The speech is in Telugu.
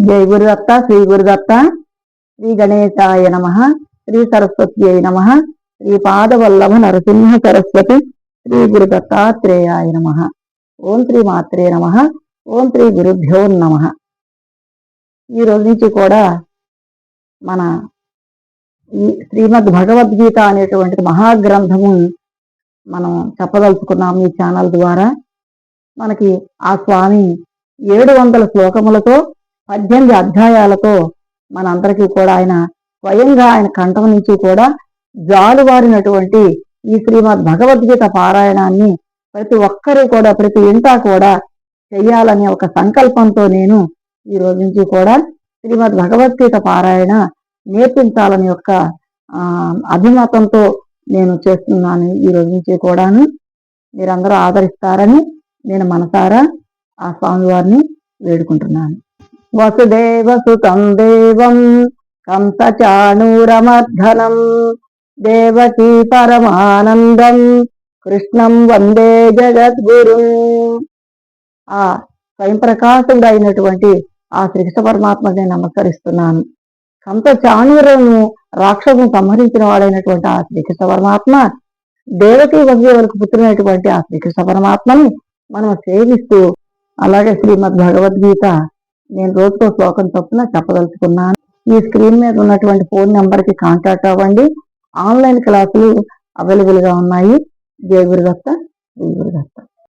జై గురుదత్త శ్రీ గురుదత్త శ్రీ గణేశాయ నమ శ్రీ సరస్వత్యై నమ శ్రీ పాదవల్లభ నరసింహ సరస్వతి శ్రీ గురుదత్తాత్రేయాయ నమ. ఓం శ్రీ మాత్రే నమ. ఓం శ్రీ గురుభ్యో నమ. ఈ రోజు నుంచి కూడా మన ఈ శ్రీమద్ భగవద్గీత అనేటువంటి మహాగ్రంథము మనం చెప్పదలుచుకున్నాం ఈ ఛానల్ ద్వారా. మనకి ఆ స్వామి 700 శ్లోకములతో 18 అధ్యాయాలతో మనందరికీ కూడా ఆయన స్వయంగా ఆయన కంఠం నుంచి కూడా జాలువారినటువంటి ఈ శ్రీమద్ భగవద్గీత పారాయణాన్ని ప్రతి ఒక్కరూ కూడా ప్రతి ఇంటా కూడా చెయ్యాలనే ఒక సంకల్పంతో నేను ఈ రోజు నుంచి కూడా శ్రీమద్ భగవద్గీత పారాయణ నేర్పించాలని యొక్క అభిమతంతో నేను చేస్తున్నాను. ఈ రోజు నుంచి కూడాను మీరందరూ ఆదరిస్తారని నేను మనసారా ఆ స్వామివారిని వేడుకుంటున్నాను. వసుదేవ సుతం దేవం కంస చాణూరమర్ధనం దేవకీ పరమానందం కృష్ణం వందే జగద్గురు. ఆ స్వయం ప్రకాశుడు అయినటువంటి ఆ శ్రీకృష్ణ పరమాత్మని నమస్కరిస్తున్నాను. కంస చాణూరను రాక్షసును సంహరించిన వాడైనటువంటి ఆ శ్రీకృష్ణ పరమాత్మ, దేవకీ వసుదేవులకు పుత్రునైనటువంటి ఆ శ్రీకృష్ణ పరమాత్మని మనం సేవిస్తూ, అలాగే శ్రీమద్ భగవద్గీత నేను రోజుకో శ్లోకం చొప్పున చెప్పదలుచుకున్నాను. ఈ స్క్రీన్ మీద ఉన్నటువంటి ఫోన్ నెంబర్కి కాంటాక్ట్ అవ్వండి. ఆన్లైన్ క్లాసులు అవైలబుల్గా ఉన్నాయి. జై గురుదత్త శ్రీ గురుదత్త.